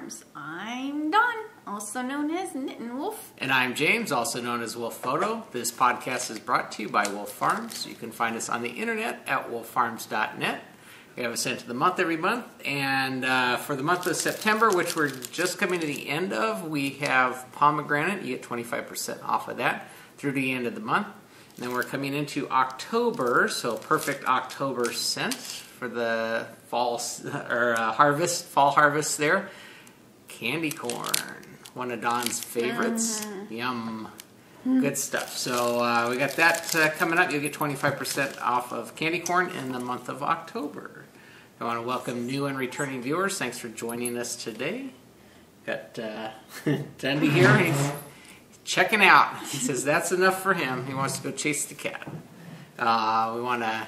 Farms. I'm Dawn, also known as Knittin' Wolf. And I'm James, also known as Wolf Photo. This podcast is brought to you by Wolf Farms. You can find us on the internet at wolffarms.net. We have a scent of the month every month, and for the month of September, which we're just coming to the end of, we have pomegranate. You get 25% off of that through the end of the month. And then we're coming into October, so perfect October scent for the fall harvest there. Candy corn, one of Dawn's favorites. Yum. Good stuff. So we got that coming up. You'll get 25% off of candy corn in the month of October. I want to welcome new and returning viewers. Thanks for joining us today. Got Dundee here. He's checking out. He says that's enough for him. He wants to go chase the cat. We want to,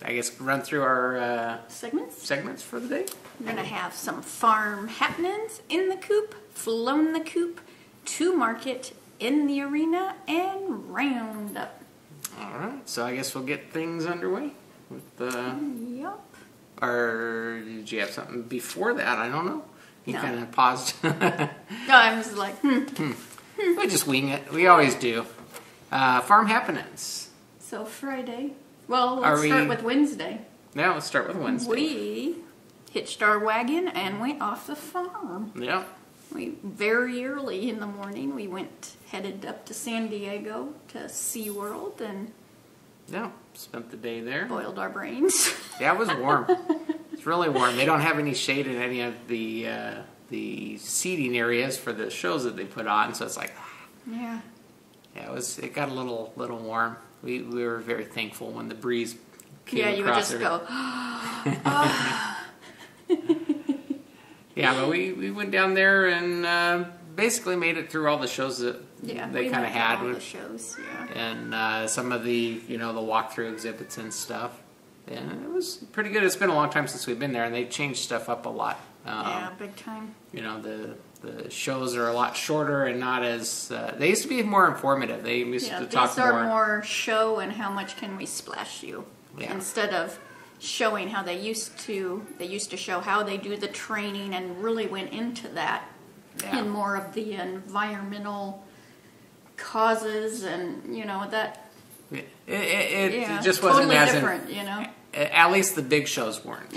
I guess, run through our segments for the day. We're going to have some farm happenings in the coop, flown the coop, to market, in the arena, and roundup. All right. So I guess we'll get things underway with the. Yup. Or did you have something before that? I don't know. You kind of paused. No, I was like, We just wing it. We always do. Farm happenings. So Friday. Well, let's start with Wednesday. Yeah, let's start with Wednesday. We hitched our wagon and went off the farm. Yeah. Very early in the morning, we headed up to San Diego to SeaWorld and spent the day there. Boiled our brains. Yeah, it was warm. It's really warm. They don't have any shade in any of the seating areas for the shows that they put on, so it's like yeah, it got a little warm. We were very thankful when the breeze came would across. just go Yeah, but we went down there and basically made it through all the shows that they kind of had. All the shows, and some of the the walkthrough exhibits and stuff. And it was pretty good. It's been a long time since we've been there, and they've changed stuff up a lot. Big time. The shows are a lot shorter and not as. They used to be more informative. They used to talk these are more show and how much can we splash you instead of showing how they used to show how they do the training and really went into that and more of the environmental causes and that it just wasn't totally as different, At least the big shows weren't.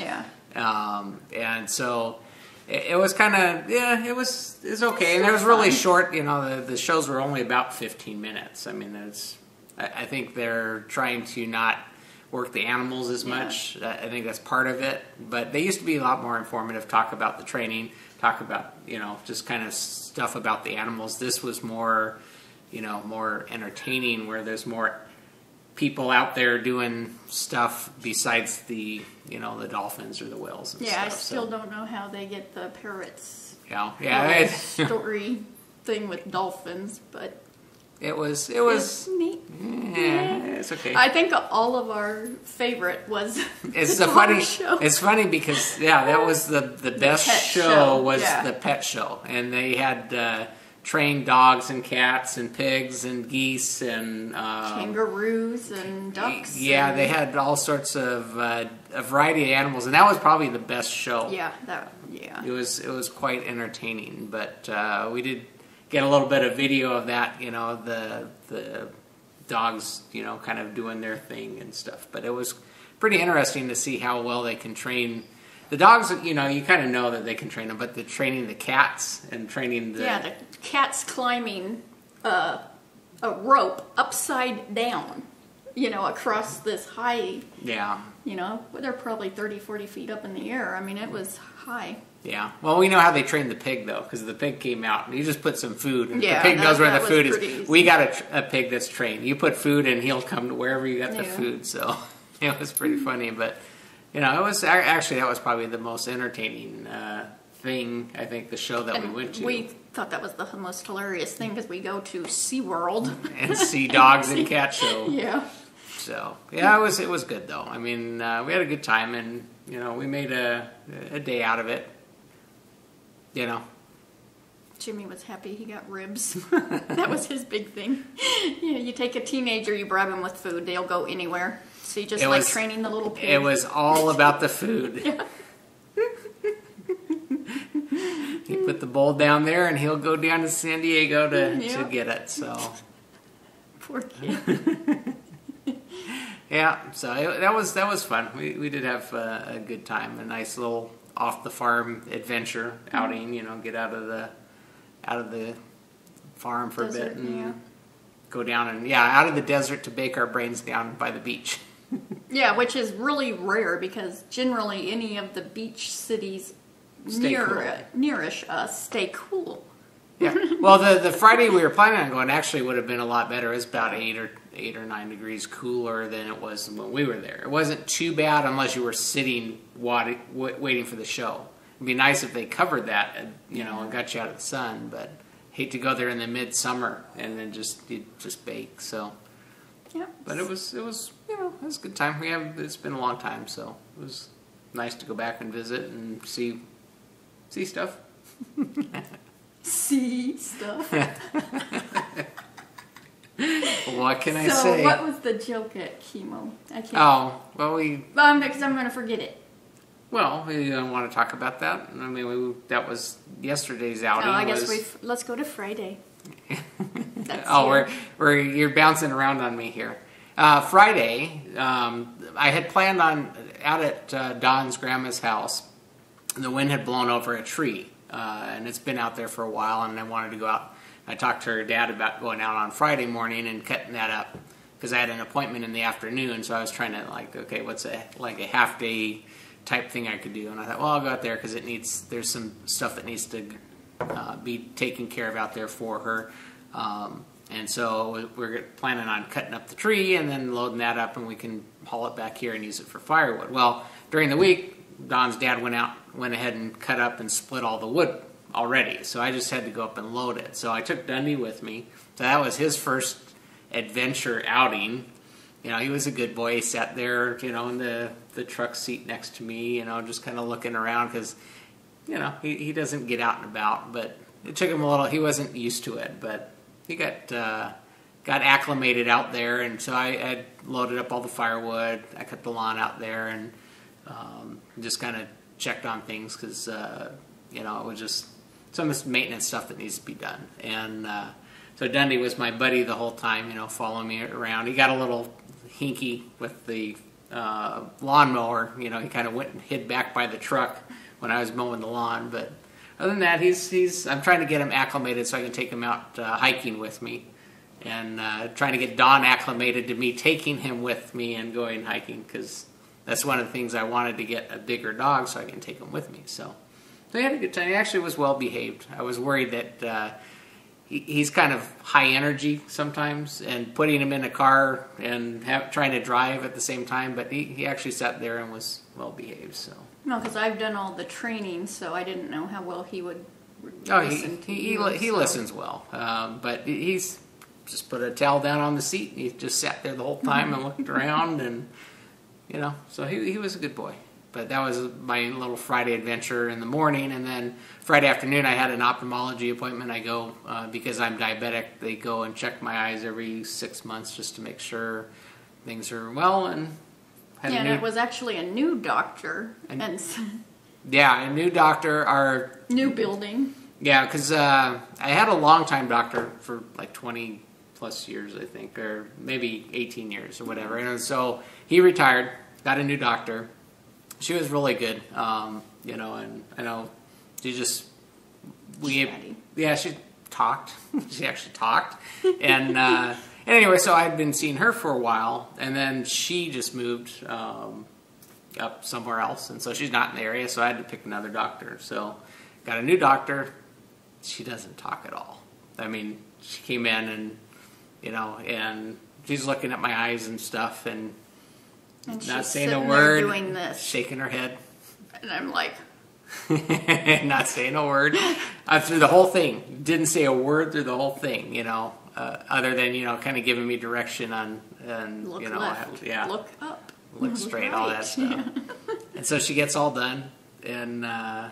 And so it was kind of it was okay, and it was really short. The shows were only about 15 minutes. I mean, I think they're trying to not work the animals as much. I think that's part of it. But they used to be a lot more informative, talk about the training, talk about, just kind of stuff about the animals. This was more, more entertaining, where there's more people out there doing stuff besides the, the dolphins or the whales and stuff. I still don't know how they get the parrots. Story thing with dolphins, but It was neat. Yeah, it's okay. I think all of our favorite was it's the funny show. It's funny because that was the best show was the pet show, and they had trained dogs and cats and pigs and geese and kangaroos and ducks. Yeah, they had all sorts of a variety of animals, and that was probably the best show. It was quite entertaining, but we did get a little bit of video of that, the dogs, kind of doing their thing and stuff. But it was pretty interesting to see how well they can train the dogs. You kind of know that they can train them, but training the cats and training the cats climbing a rope upside down, across this high. They're probably 30, 40 feet up in the air. I mean, it was high. Yeah. Well, we know how they trained the pig, though, because the pig came out and you just put some food. And the pig knows where the food is. Easy. We got a pig that's trained. You put food and he'll come to wherever you got the food. So it was pretty funny. But, it was actually, that was probably the most entertaining thing, I think, the show that we went to. We thought that was the most hilarious thing because we go to SeaWorld. And see dogs and cat show. Yeah. So, it was good, though. I mean, we had a good time and, we made a day out of it. Jimmy was happy he got ribs. That was his big thing. You take a teenager, you bribe them with food, they'll go anywhere. So you just training the little pig. It was all about the food. bull down there, and he'll go down to San Diego to get it. So poor kid. Yeah, so that was fun. We did have a good time, a nice little off the farm adventure outing. You know, get out of the farm for desert, a bit and go down and out of the desert to bake our brains down by the beach. Yeah, which is really rare because generally any of the beach cities nearish us stay cool. Yeah. Well, the Friday we were planning on going actually would have been a lot better. It was about 8 or 9 degrees cooler than it was when we were there. It wasn't too bad unless you were sitting waiting for the show. It'd be nice if they covered that, and got you out of the sun. But hate to go there in the midsummer and then just bake. So. Yeah. But it was a good time. It's been a long time, so it was nice to go back and visit and see stuff. See stuff. What can I say? So what was the joke at chemo? I can't. Oh, well, because I'm going to forget it. Well, we don't want to talk about that. I mean, that was yesterday's outing. No, I guess let's go to Friday. You're bouncing around on me here. Friday, I had planned on out at Don's grandma's house. The wind had blown over a tree, and it's been out there for a while, and I wanted to go out. I talked to her dad about going out on Friday morning and cutting that up because I had an appointment in the afternoon, so I was trying to what's a half day type thing I could do, and I thought, well, I'll go out there because there's some stuff that needs to be taken care of out there for her. And so we're planning on cutting up the tree and then loading that up, and we can haul it back here and use it for firewood. Well, during the week, Don's dad went ahead and cut up and split all the wood already. So I just had to go up and load it. So I took Dundee with me. So that was his first adventure outing. He was a good boy. He sat there, in the truck seat next to me, just kind of looking around because, he doesn't get out and about. But it took him a little. He wasn't used to it, but he got acclimated out there, and so I loaded up all the firewood. I cut the lawn out there, and just kind of checked on things because it was just some of this maintenance stuff that needs to be done. And so Dundee was my buddy the whole time, following me around. He got a little hinky with the lawnmower. He kind of went and hid back by the truck when I was mowing the lawn, but. Other than that, I'm trying to get him acclimated so I can take him out hiking with me, and trying to get Don acclimated to me taking him with me and going hiking because that's one of the things I wanted to get a bigger dog so I can take him with me. So he had a good time. He actually was well behaved. I was worried that he's kind of high energy sometimes, and putting him in a car and trying to drive at the same time. But he actually sat there and was well behaved. So. No, because I've done all the training, so I didn't know how well he would listen to you. He listens well, but he's just put a towel down on the seat, and he just sat there the whole time and looked around, and so he was a good boy. But that was my little Friday adventure in the morning, and then Friday afternoon I had an ophthalmology appointment. I go because I'm diabetic. They go and check my eyes every 6 months just to make sure things are well and. And it was actually a new doctor. A new doctor. Our new building. Yeah, because I had a long-time doctor for like 20 plus years, I think, or maybe 18 years or whatever. And so he retired, got a new doctor. She was really good, and I know she just she talked. She actually talked, and. Anyway, so I'd been seeing her for a while, and then she just moved up somewhere else, and so she's not in the area, so I had to pick another doctor. So got a new doctor. She doesn't talk at all. I mean, she came in and she's looking at my eyes and stuff, and not saying a word, doing this, shaking her head. And I'm like... not saying a word. Through the whole thing. Didn't say a word through the whole thing, other than, kind of giving me direction on, and, look left, look up, look straight, all that stuff. Yeah. And so she gets all done, and the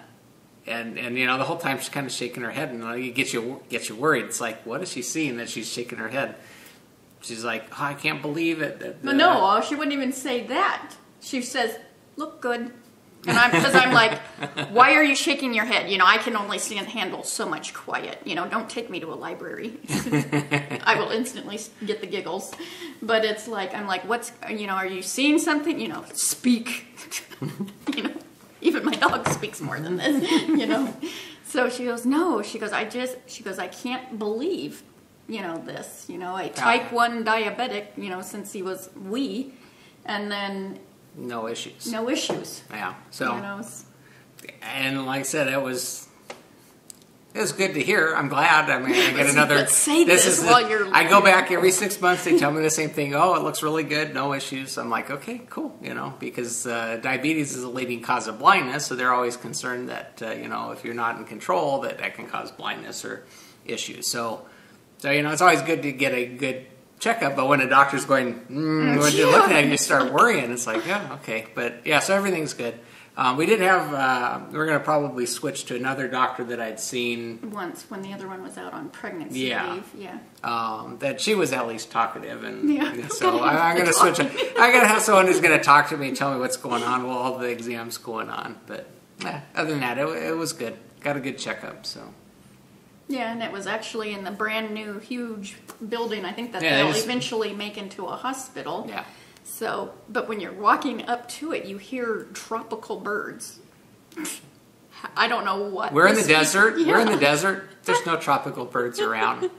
whole time she's kind of shaking her head, and it gets you worried. It's like, what is she seeing that she's shaking her head? She's like, oh, I can't believe it. No, she wouldn't even say that. She says, look good. And because I'm like, why are you shaking your head? I can only handle so much quiet. Don't take me to a library. I will instantly get the giggles. But it's like, I'm like, are you seeing something? Speak. Even my dog speaks more than this, So she goes, no. She goes, I can't believe, this. A type 1 diabetic, since he was wee. And then... No issues. No issues. Yeah. So, and like I said, it was good to hear. I'm glad. I mean, I get another. But say this while you're. I go back every 6 months. They tell me the same thing. Oh, it looks really good. No issues. I'm like, okay, cool. Because diabetes is a leading cause of blindness, so they're always concerned that if you're not in control, that can cause blindness or issues. So it's always good to get a good checkup, but when a doctor's going, when you're looking at it, you start worrying. It's like, yeah, okay. But yeah, so everything's good. We did have, we're going to probably switch to another doctor that I'd seen once when the other one was out on pregnancy leave. Yeah. That she was at least talkative. And so I'm going to switch. I'm going to have someone who's going to talk to me and tell me what's going on while all the exams going on. But other than that, it was good. Got a good checkup, so. Yeah, and it was actually in the brand new huge building. I think that they'll eventually make into a hospital. Yeah. So, but when you're walking up to it, you hear tropical birds. I don't know what. We're in the desert. Yeah. We're in the desert. There's no tropical birds around.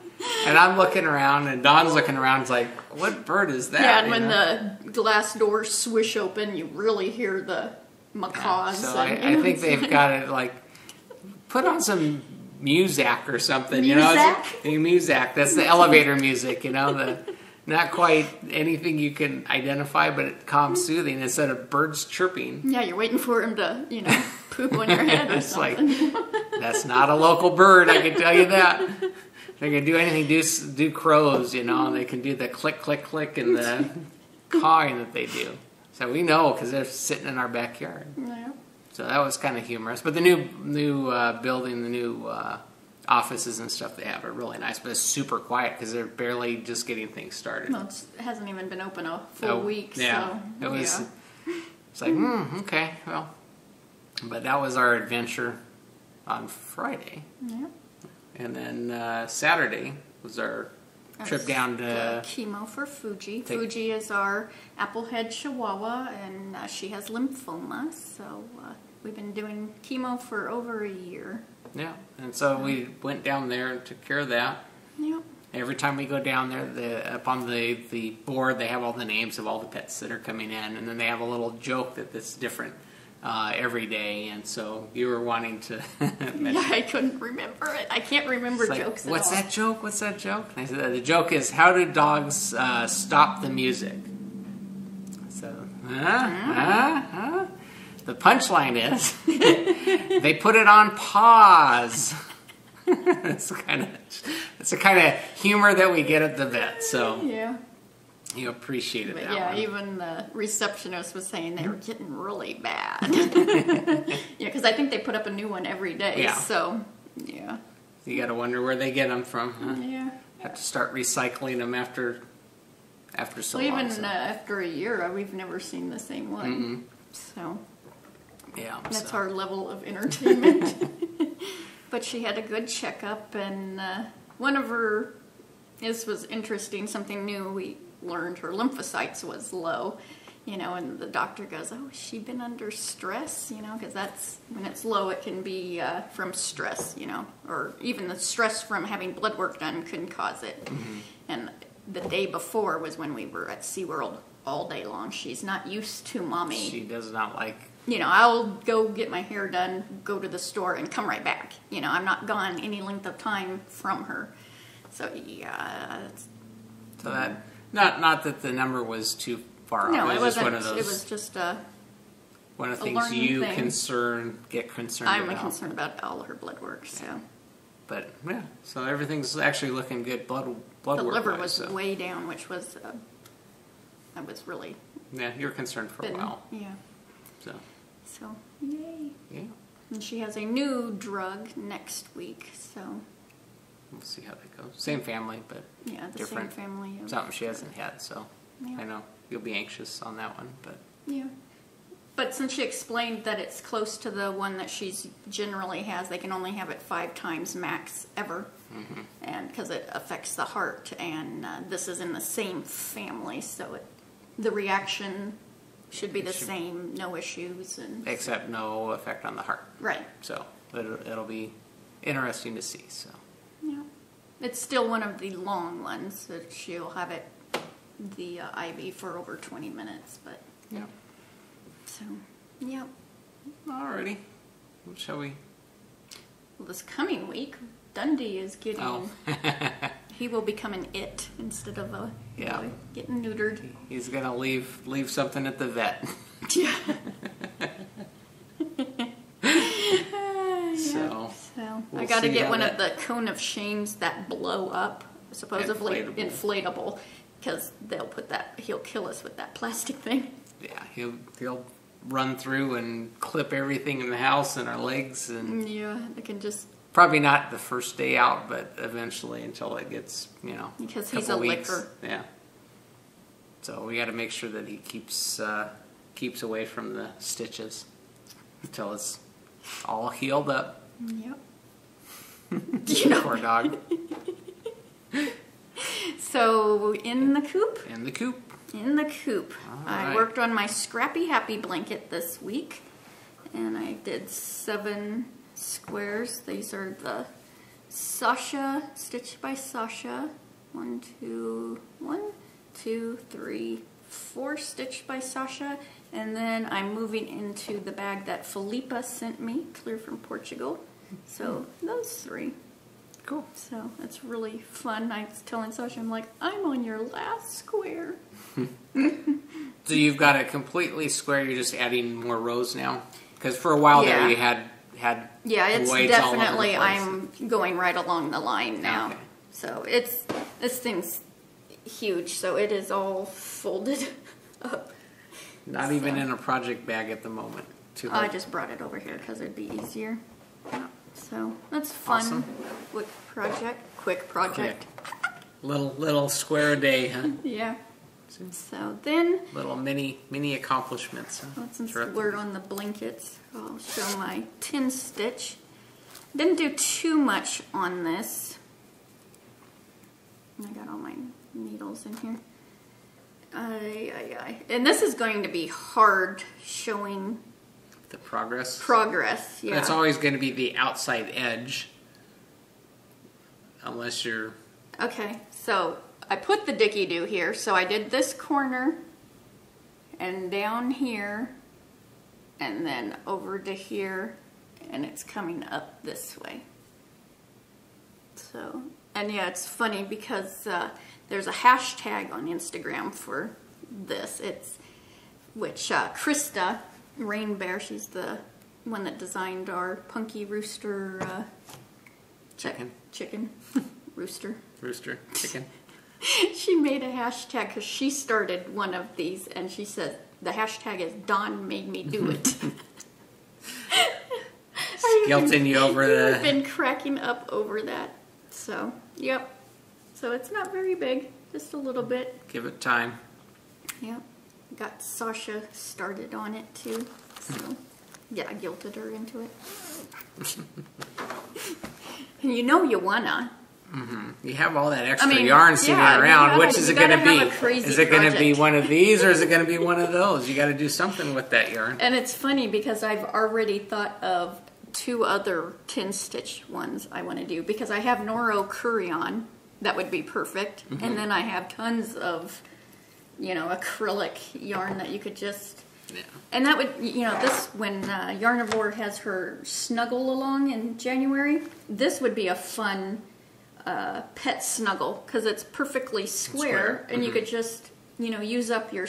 And I'm looking around, and Dawn's looking around. It's like, what bird is that? Yeah, and when the glass doors swish open, you really hear the macaws. Yeah, so I think they've got it like put on some Muzak or something, Muzak. That's the elevator music, the not quite anything you can identify, but it calm, soothing instead of birds chirping. Yeah, you're waiting for him to, poop on your head or something. Like, that's not a local bird, I can tell you that. They can do anything, do crows, and they can do the click, click, click and the cawing that they do. So we know because they're sitting in our backyard. Yeah. So that was kind of humorous. But the new building, the new offices and stuff they have are really nice. But it's super quiet because they're barely just getting things started. Well, it hasn't even been open a full week. Yeah. So, it was. It's like, okay, well. But that was our adventure on Friday. Yeah. And then Saturday was our trip down to chemo for Fuji. Fuji is our applehead chihuahua, and she has lymphoma. So we've been doing chemo for over a year. Yeah, and so we went down there and took care of that. Yeah. Every time we go down there, up on the board, they have all the names of all the pets that are coming in, and then they have a little joke that's different every day. And so you were wanting to yeah, I couldn't remember it. I can't remember jokes at all. What's that joke? What's that joke? And I said, the joke is, how do dogs stop the music? So, the punchline is, they put it on pause. That's the kind of humor that we get at the vet. So yeah, you appreciated that. Yeah, even the receptionist was saying they were getting really bad. Yeah, because I think they put up a new one every day. Yeah. So yeah, you got to wonder where they get them from. Huh? Yeah, have to start recycling them after so long. Even after a year, we've never seen the same one. So yeah, that's our level of entertainment. But she had a good checkup, and one of her, this was interesting, something new we learned, her lymphocytes was low, and the doctor goes, oh, has she been under stress, because that's, when it's low, it can be from stress, or even the stress from having blood work done can cause it. And the day before was when we were at SeaWorld all day long. She's not used to mommy. She does not like... I'll go get my hair done, go to the store, and come right back. I'm not gone any length of time from her. So, yeah. So that, not that the number was too far off. No, it wasn't. One of those, it was just one of the things you get concerned about. I'm concerned about all of her blood work, so. Yeah. But, yeah, so everything's actually looking good blood work. The liver was way down, which was, I was really... Yeah, you were concerned for a while. Yeah. So, yay. Yeah. And she has a new drug next week, so. We'll see how that goes. Same family, but yeah, the different. Same family. Something she hasn't had, so yeah. I know you'll be anxious on that one, but. Yeah. But since she explained that it's close to the one that she's generally has, they can only have it 5 times max ever, and because it affects the heart, and this is in the same family, so the reaction should be the same, no issues, and except no effect on the heart. Right. So it'll be interesting to see. So yeah, it's still one of the long ones that she'll have it the IV for over 20 minutes, but yeah. So, yeah. Alrighty. Shall we? Well, this coming week, Dundee is getting... Oh. He will become an it instead of a boy getting neutered. He's going to leave something at the vet. Yeah. So we'll I got to get one of the cone of shames that blow up, supposedly inflatable, because they'll put that... He'll kill us with that plastic thing. Yeah, he'll run through and clip everything in the house and our legs, and yeah, they can just probably not the first day out, but eventually until it gets because he's a licker. Yeah. So we got to make sure that he keeps away from the stitches until it's all healed up. Yep. Poor dog. So in the coop. In the coop. In the coop. Right. I worked on my Scrappy Happy blanket this week, and I did 7 squares. These are the Sasha, stitched by Sasha. 1, 2, 3, 4 stitched by Sasha, and then I'm moving into the bag that Felipa sent me, clear from Portugal. So those 3. Cool. So that's really fun. I was telling Sasha, I'm like, I'm on your last square. So you've got it completely square. You're just adding more rows now, because for a while there you had it's definitely I'm going right along the line now. Okay. So this thing's huge. So it is all folded up. Not even in a project bag at the moment. I just brought it over here because it'd be easier. So that's fun. Awesome. Quick project. Little square a day, huh? Yeah. So then little mini accomplishments. Huh? Well, since we're on the blankets, I'll show my 10 stitch. Didn't do too much on this. I got all my needles in here. And this is going to be hard showing the progress. Yeah. It's always going to be the outside edge, unless you're. Okay, so I put the dicky-do here. So I did this corner, and down here, and then over to here, and it's coming up this way. So, and yeah, it's funny because there's a hashtag on Instagram for this. Which Krista Rain Bear, she's the one that designed our Punky Rooster chicken rooster chicken. She made a hashtag because she started one of these, and she said the hashtag is Dawn made me do it. Guilting you over I've been cracking up over that. So, yep. So it's not very big, just a little bit. Give it time. Yep. Got Sasha started on it too. So, yeah, I guilted her into it. And you know you wanna. You have all that extra yarn sitting around. Which is it going to be? Is it going to be one of these, or is it going to be one of those? You got to do something with that yarn. And it's funny because I've already thought of 2 other 10-stitch ones I want to do, because I have Noro Curion that would be perfect, and then I have tons of acrylic yarn that you could just. Yeah. And that would, this, when Yarnivore has her snuggle along in January, this would be a fun pet snuggle, because it's perfectly square, and you could just, use up your,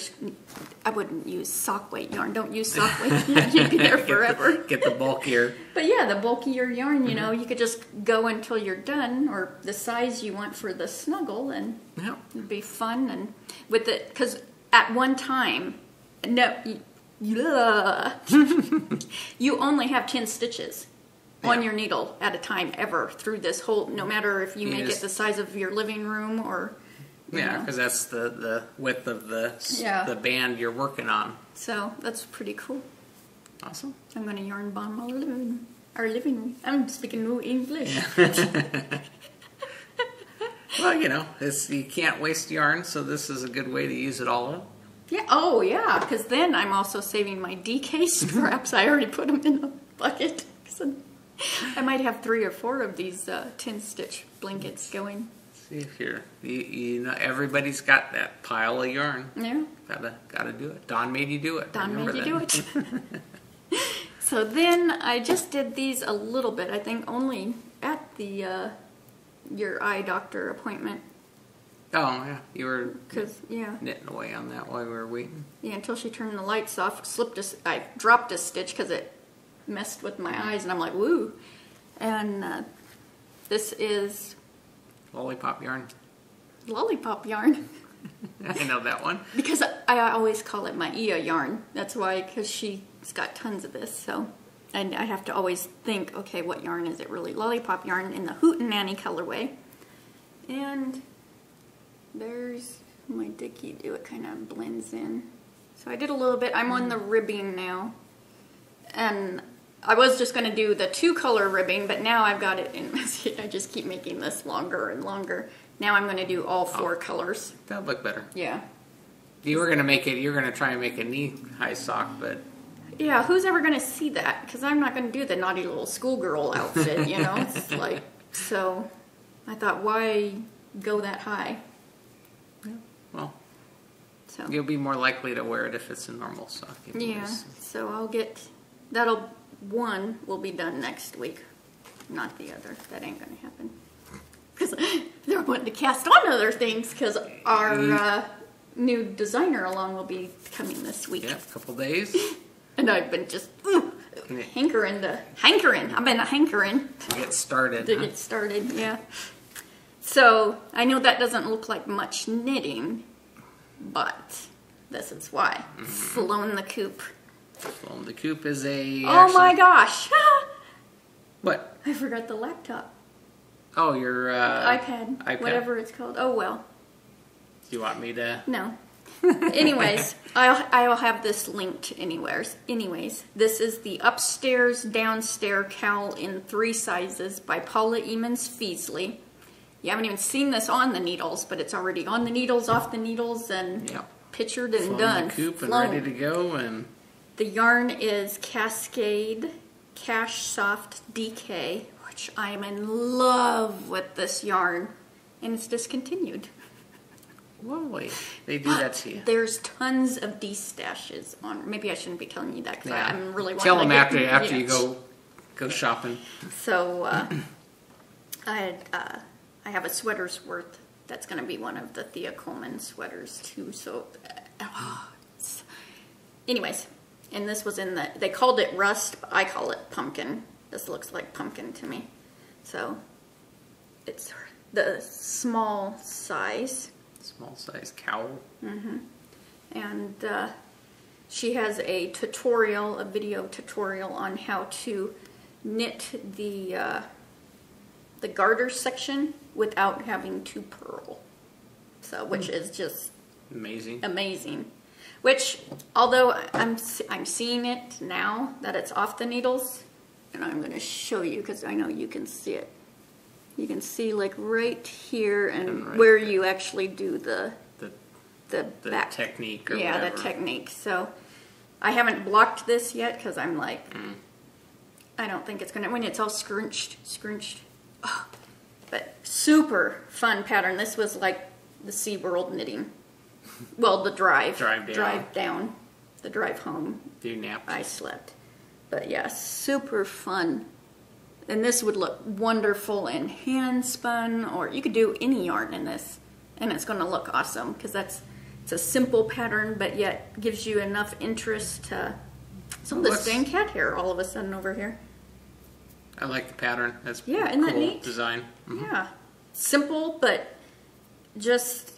I wouldn't use sock weight yarn, don't use sock weight yarn, you'd be there forever. Get the bulkier. But yeah, the bulkier yarn, you could just go until you're done, or the size you want for the snuggle, and it'd be fun. And with it, because at one time, you only have 10 stitches on your needle at a time ever through this whole, no matter if you make it the size of your living room or. Yeah, because that's the width of the band you're working on. So that's pretty cool. Awesome. I'm going to yarn bomb our living room. I'm speaking no English. Yeah. Well, you know, you can't waste yarn, so this is a good way to use it all up. Yeah. Oh, yeah. Because then I'm also saving my DK straps. I already put them in a bucket. I might have 3 or 4 of these 10-stitch blankets going. See if you know, everybody's got that pile of yarn. Yeah. Gotta do it. Dawn made you do it. Dawn made you do it. So then I just did these a little bit. I think only at the your eye doctor appointment. Oh yeah, you were yeah, knitting away on that while we were waiting. Yeah, until she turned the lights off. I dropped a stitch because it messed with my eyes, and I'm like, woo. And this is lollipop yarn. Lollipop yarn. I know that one. Because I always call it my Ia yarn. That's why, because she's got tons of this. So, and I have to always think, okay, what yarn is it really? Lollipop yarn in the Hootenanny colorway. And there's my Dickie do. It kind of blends in. So I did a little bit. I'm on the ribbing now. And I was just going to do the 2-color ribbing, but now I've got it in. I just keep making this longer and longer. Now I'm going to do all 4 colors. That'll look better. Yeah. You were going to make it, you're going to try and make a knee-high sock, but... Yeah, who's ever going to see that? Because I'm not going to do the naughty little schoolgirl outfit, you know? It's like, so I thought, why go that high? Yeah, well, so you'll be more likely to wear it if it's a normal sock. Yeah, so I'll get, one will be done next week, not the other. That ain't going to happen. Because they're wanting to cast on other things, because our new designer along will be coming this week. Yeah, a couple days. And I've been just hankering. I've been hankering. To get started. Get started, yeah. So I know that doesn't look like much knitting, but this is why. Flown the Coop. Flown the Coop is a... Oh my gosh! What? I forgot the laptop. Oh, your iPad. Whatever it's called. Oh well. Do you want me to? No. Anyways, I'll have this linked anyways. This is the Upstairs Downstairs Cowl in 3 sizes by Paula Emons Feasley. You haven't even seen this on the needles, but it's already on the needles, off the needles, and pictured and Flown done. The Coop and ready to go. And the yarn is Cascade Cash Soft DK, which I am in love with this yarn, and it's discontinued. Lovely. They do that to you. There's tons of D-stashes on. Maybe I shouldn't be telling you that because I'm really wanting tell to them get, after you go shopping. So I have a sweater's worth. That's going to be one of the Thea Coleman sweaters too. So, anyways, and this was in they called it rust, but I call it pumpkin. This looks like pumpkin to me. So it's the small size. Small size cowl. And she has a tutorial, a video tutorial on how to knit the garter section without having to purl. So, which is just amazing. Which, although I'm seeing it now that it's off the needles, and I'm going to show you because I know you can see it. You can see like right here and right where there. You actually do the back technique or whatever. The technique. So I haven't blocked this yet because I'm like, I don't think it's gonna, when it's all scrunched. Oh, but super fun pattern. This was like the SeaWorld knitting. Well, the drive down, the drive home. You napped. I slept. But yeah, super fun. And this would look wonderful in hand spun, or you could do any yarn in this, and it's going to look awesome because it's a simple pattern, but yet gives you enough interest to some of this dang cat hair all of a sudden over here. I like the pattern. That's isn't that neat? Design. Yeah, simple, but just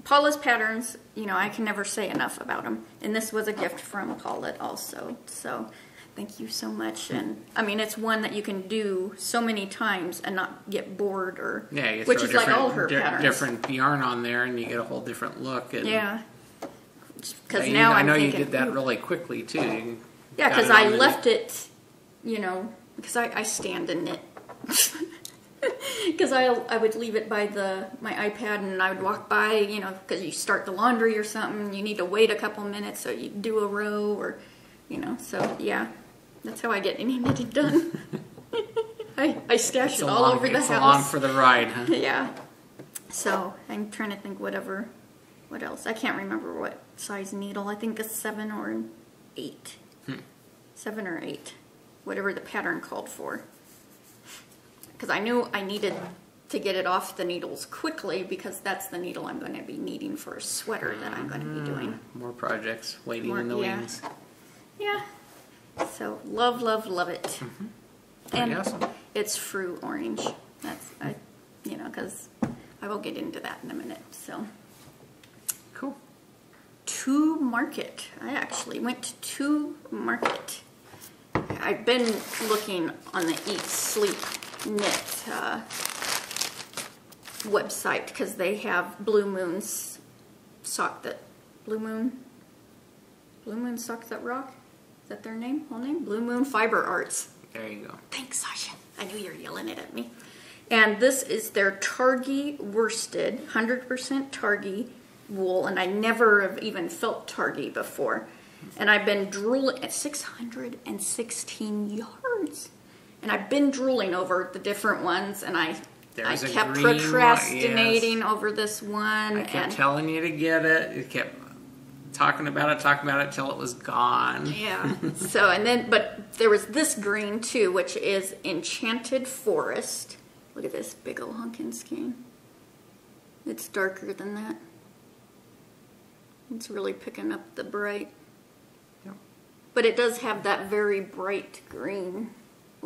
Paula's patterns. You know, I can never say enough about them. And this was a gift from Paula also, so. Thank you so much. And I mean, it's one that you can do so many times and not get bored or, which is like all her patterns. Different yarn on there and you get a whole different look. And yeah. Because now I know thinking, you did that really quickly too. Yeah, because I left it, because I stand and knit. Because I would leave it by my iPad and I would walk by, because you start the laundry or something, you need to wait a couple minutes, so you do a row or, so yeah, that's how I get any knitting done. I stash it all over the house. It's along for the ride, huh? Yeah. So I'm trying to think what else. I can't remember what size needle. I think a 7 or an 8. 7 or 8. Whatever the pattern called for. Because I knew I needed to get it off the needles quickly because that's the needle I'm going to be needing for a sweater that I'm going to be doing. More projects waiting in the wings. Yeah. So love, love, love it. Mm-hmm. And awesome. It's fruit orange. That's, because I will get into that in a minute. So. Cool. To Market. I actually went to Market. I've been looking on the Eat Sleep Knit website because they have Blue Moon's sock that Blue Moon Socks That Rock. Is that their name? Whole name? Blue Moon Fiber Arts. There you go. Thanks, Sasha. I knew you were yelling it at me. And this is their Targhee worsted, 100% Targhee wool, and I never have even felt Targhee before. And I've been drooling at 616 yards. And I've been drooling over the different ones, and I kept procrastinating over this one. I kept telling you to get it. You kept talking about it till it was gone. Yeah. So, but there was this green too, which is Enchanted Forest. Look at this big old hunkin' skein. It's darker than that. It's really picking up the bright. Yep. But it does have that very bright green.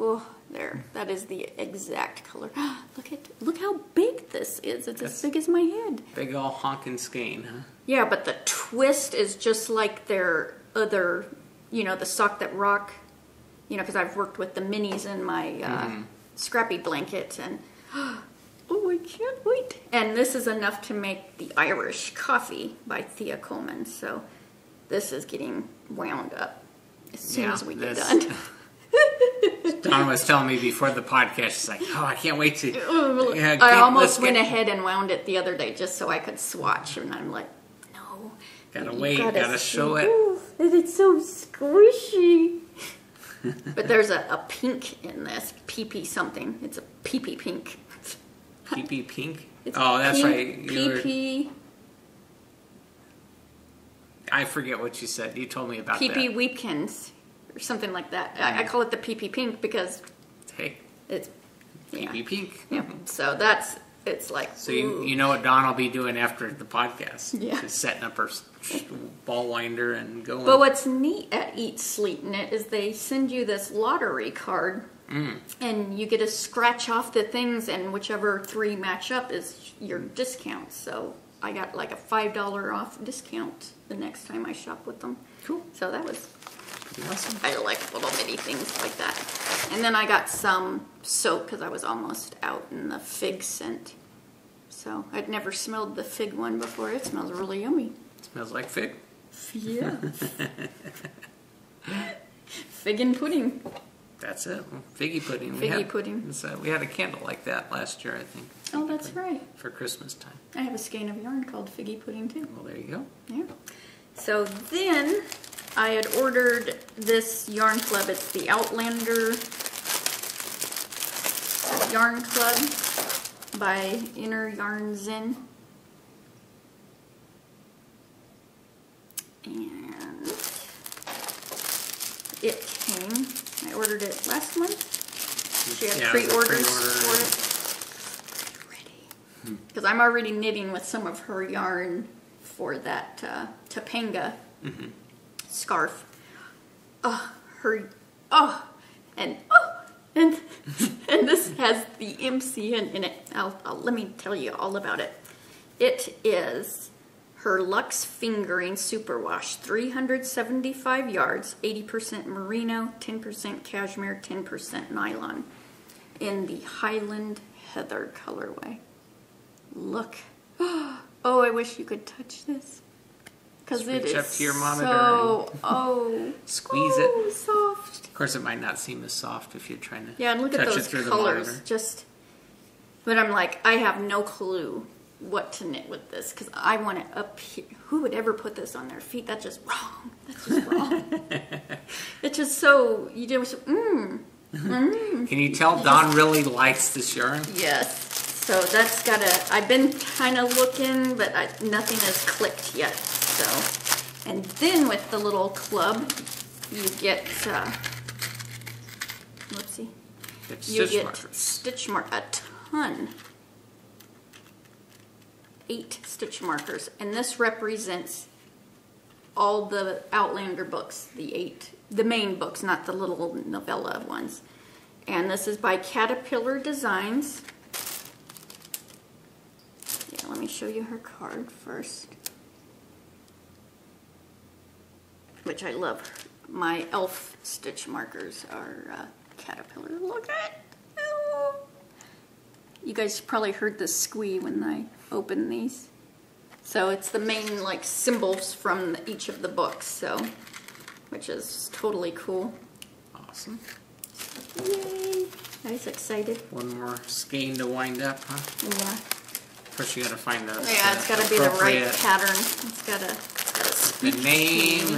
Oh, there. That is the exact color. Look how big this is. It's as big as my head. Big old honkin' skein, huh? Yeah, but the twist is just like their other, the Sock That Rock, because I've worked with the minis in my scrappy blanket, and oh, I can't wait. And this is enough to make the Irish Coffee by Thea Coleman, so this is getting wound up as soon as we get done. Donna was telling me before the podcast, she's like, oh, I can't wait to... I almost went ahead and wound it the other day just so I could swatch, and I'm like, no. Gotta wait, gotta show it. It's so squishy. But there's a pink in this, PP something. It's a PP pink. PP pink? It's that's pink, right. PP. I forget what you said. You told me about PP Weepkins. Or something like that. I call it the PP pink because it's PP pink. Yeah. So it's like. So you know what Dawn will be doing after the podcast? Yeah. She's setting up her ball winder and going. But what's neat at Eat Sleep Knit is they send you this lottery card, and you get to scratch off the things, and whichever 3 match up is your discount. So I got like a $5 off discount the next time I shop with them. Cool. So that was. Awesome. I like little bitty things like that. And then I got some soap because I was almost out in the fig scent. So I'd never smelled the fig one before. It smells really yummy. It smells like fig. Yeah. Fig and pudding. That's it. Figgy pudding. Pudding. We had a candle like that last year, I think. Oh, that's right. For Christmas time. I have a skein of yarn called Figgy Pudding too. Well, there you go. Yeah. So then I had ordered this yarn club. It's the Outlander Yarn Club by Inner Yarn Zen. And it came, I ordered it last month. She had pre-orders for it. Ready. Because I'm already knitting with some of her yarn for that Topanga scarf. And this has the MCN in it. Let me tell you all about it. It is her Luxe Fingering Superwash, 375 yards, 80% merino, 10% cashmere, 10% nylon, in the Highland Heather colorway. Look. Oh, I wish you could touch this. Because it is up to your monitor so, squeeze it. Soft. Of course, it might not seem as soft if you're trying to and look touch at it those through colors. the monitor. But I'm like, I have no clue what to knit with this because I want it up here. Who would ever put this on their feet? That's just wrong. That's just wrong. It's just so, you just, Can you tell Dawn really likes this yarn? Yes. So that's I've been kind of looking, but nothing has clicked yet. So, and then with the little club, you get, whoopsie, you get stitch mark, a ton. 8 stitch markers, and this represents all the Outlander books, the main books, not the little novella ones. And this is by Caterpillar Designs. Yeah, let me show you her card first. Which I love. My elf stitch markers are Caterpillar. Look at it. Oh. You guys probably heard the squee when I opened these. So it's the main like symbols from each of the books, so which is totally cool. Awesome. Yay! I was excited. One more skein to wind up, huh? Yeah. Of course, you got to find those. Yeah, it's got to be the right pattern. It's got to the name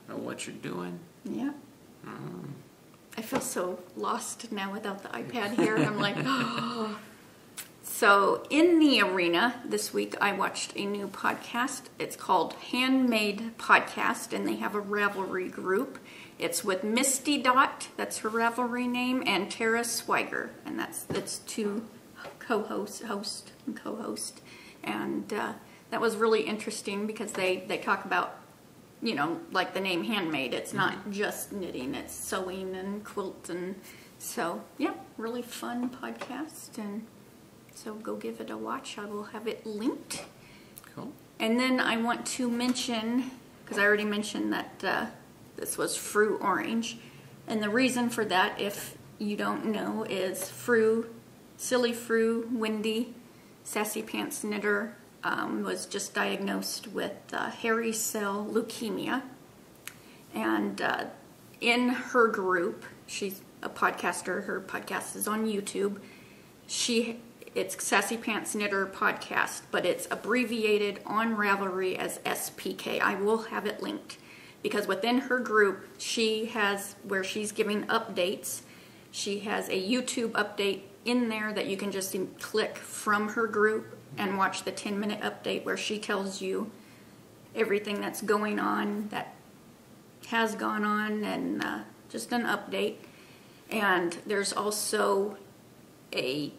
and what you're doing. Yeah. I feel so lost now without the iPad here. I'm like, oh. So in the arena this week, I watched a new podcast. It's called Handmade Podcast, and they have a Ravelry group. It's with Misty Dot, that's her Ravelry name, and Tara Swiger, and that's 2 host and co-host. And that was really interesting because they talk about, you know, like the name handmade. It's not just knitting, it's sewing and quilt, and so yeah, really fun podcast, and so go give it a watch. I will have it linked. Cool. And then I want to mention, because I already mentioned that this was Frou Orange, and the reason for that, if you don't know, is Silly Frou Wendy, Sassy Pants Knitter, was just diagnosed with hairy cell leukemia, and in her group, she's a podcaster. Her podcast is on YouTube. It's Sassy Pants Knitter Podcast, but it's abbreviated on Ravelry as SPK. I will have it linked because within her group, she has where she's giving updates. She has a YouTube update in there that you can just click from her group and watch the 10-minute update where she tells you everything that's going on, that has gone on, and just an update. And there's also a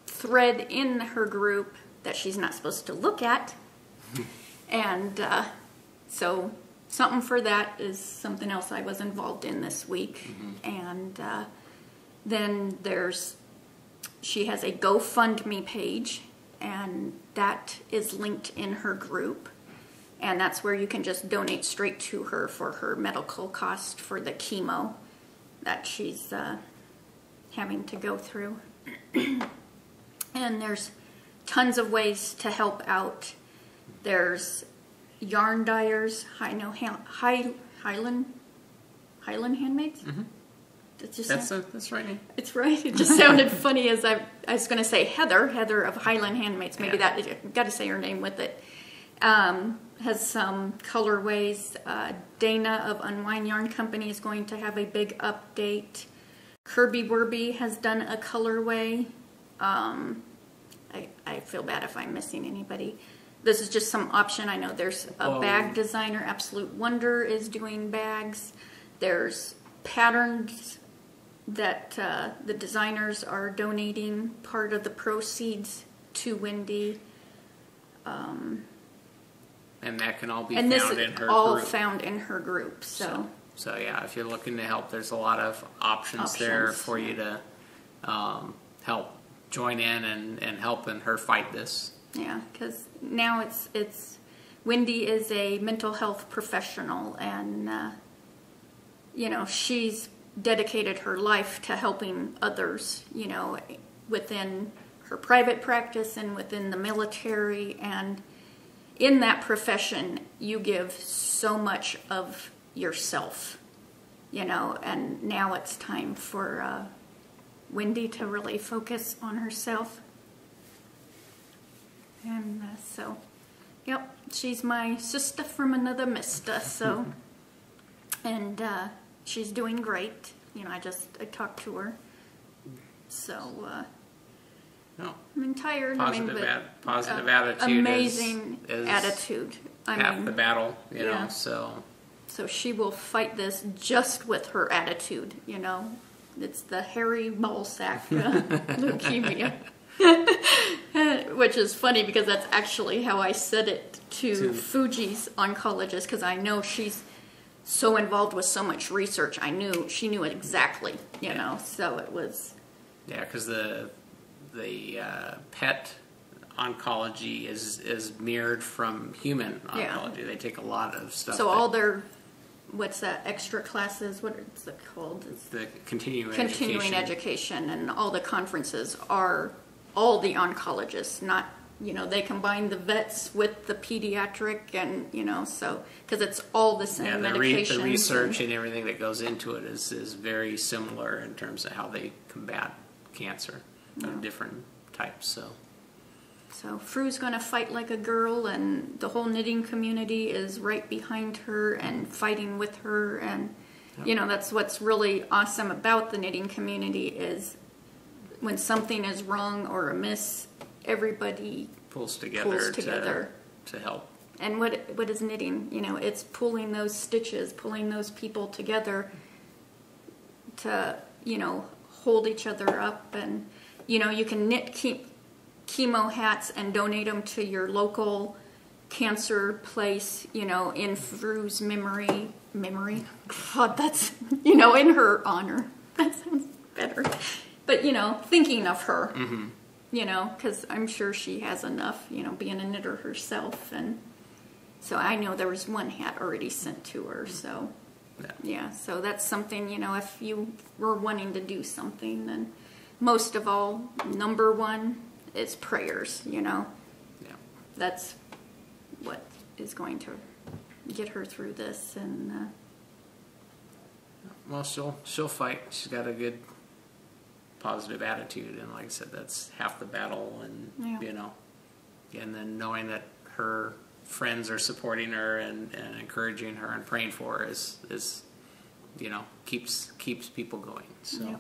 thread in her group that she's not supposed to look at. And so something for that is something else I was involved in this week. And then she has a GoFundMe page, and that is linked in her group, and that's where you can just donate straight to her for her medical cost for the chemo that she's having to go through. And there's tons of ways to help out. There's yarn dyers, Highland Handmaids. That's right. It's right. It just sounded funny as I was going to say Heather of Highland Handmaids. Maybe that got to say her name with it. Has some colorways. Dana of Unwind Yarn Company is going to have a big update. Kirby Werby has done a colorway. I feel bad if I'm missing anybody. This is just some option. I know there's a bag designer. Absolute Wonder is doing bags. There's patterns that the designers are donating part of the proceeds to Wendy. And that can all be found in her group. And this is all found in her group. So yeah, if you're looking to help, there's a lot of options there for you to help join in and help in her fight this. Yeah, because now it's Wendy is a mental health professional, and you know, she's dedicated her life to helping others, you know, within her private practice and within the military, and in that profession, you give so much of yourself, you know, and now it's time for Wendy to really focus on herself. And so, yep, she's my sister from another mister, so, and she's doing great. You know, I talked to her, so I'm tired. Positive attitude. Amazing attitude. Half the battle, you know. So she will fight this just with her attitude. You know, it's the hairy ballsack leukemia, which is funny because that's actually how I said it to Fuji's oncologist, because I know she's so involved with so much research. She knew it exactly. You know, so it was. Yeah, because the pet oncology is mirrored from human oncology. They take a lot of stuff. So all their, what's that, extra classes, what is it called? It's the continuing education, and all the conferences are all the oncologists, not, you know, they combine the vets with the pediatric, and, you know, so, because it's all the same medications. The research and everything that goes into it is very similar in terms of how they combat cancer of different types, So Fru's going to fight like a girl, and the whole knitting community is right behind her and fighting with her. And, you know, that's what's really awesome about the knitting community is when something is wrong or amiss, everybody pulls together to help. And what is knitting? You know, it's pulling those stitches, pulling those people together to, you know, hold each other up. And, you know, you can knit chemo hats and donate them to your local cancer place, you know, in Fru's memory. God, that's, you know, in her honor. That sounds better. But, you know, thinking of her, you know, because I'm sure she has enough, you know, being a knitter herself. And so I know there was one hat already sent to her. So, yeah, so that's something, you know, if you were wanting to do something, then most of all, number one, it's prayers, you know. Yeah. That's what is going to get her through this. And well, she'll fight. She's got a good positive attitude, and like I said, that's half the battle. And you know, and then knowing that her friends are supporting her and encouraging her and praying for her is you know, keeps people going. So. Yeah.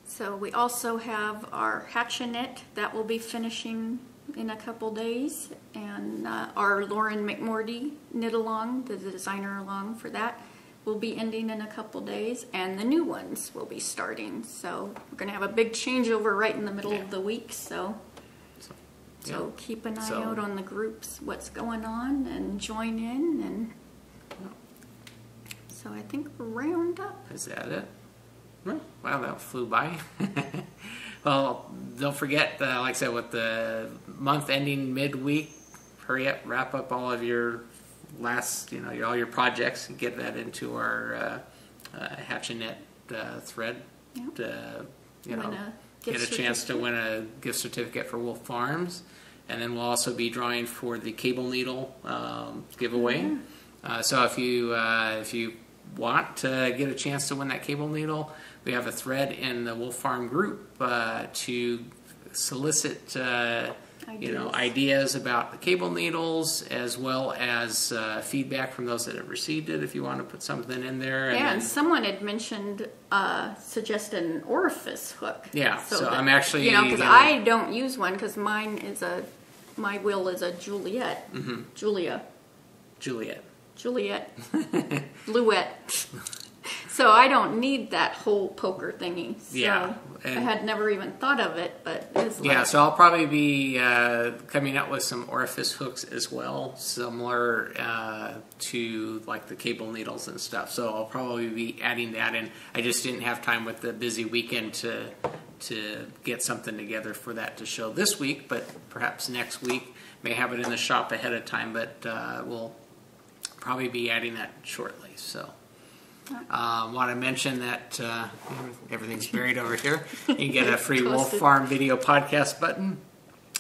So we also have our Hatch-A-Knit that will be finishing in a couple days, and our Lauren McMorty knit along, the designer along for that, will be ending in a couple days, and the new ones will be starting. So we're going to have a big changeover right in the middle of the week. So keep an eye out on the groups, what's going on, and join in. And so I think we're round up. Is that it? Wow, that flew by. Well, don't forget, like I said, with the month ending midweek, hurry up, wrap up all of your last, you know, all your projects and get that into our Hatch-A-Knit thread. To, you know, get a chance to win a gift certificate for Wolf Farms. And then we'll also be drawing for the cable needle giveaway. So if you want to get a chance to win that cable needle, we have a thread in the Wolf Farm group to solicit ideas about the cable needles, as well as feedback from those that have received it, if you want to put something in there. And someone had mentioned suggested an orifice hook. Yeah, so I'm actually, you know, because I don't use one, because mine is my wheel is a Juliet. Juliet. Bluette. So I don't need that whole poker thingy. So I had never even thought of it, but it's like, so I'll probably be coming up with some orifice hooks as well, similar to like the cable needles and stuff. So I'll probably be adding that in. I just didn't have time with the busy weekend to get something together for that to show this week, but perhaps next week. May have it in the shop ahead of time, but we'll probably be adding that shortly. So want to mention that everything's buried over here. You can get a free Wolf Farm video podcast button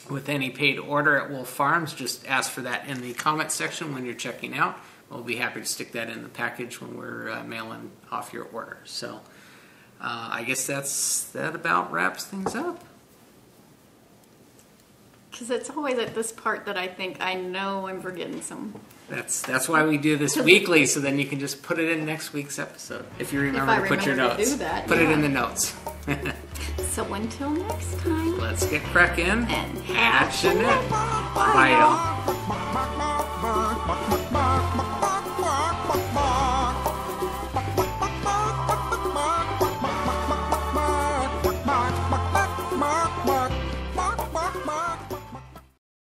with any paid order at Wolf Farms. Just ask for that in the comment section when you're checking out. We'll be happy to stick that in the package when we're mailing off your order. So I guess that about wraps things up. Because it's always at this part that I think I know I'm forgetting some. That's why we do this weekly, so then you can just put it in next week's episode. If you remember to put your notes. Put it in the notes. So until next time. Let's get cracking. And hatch a net. Bye, y'all.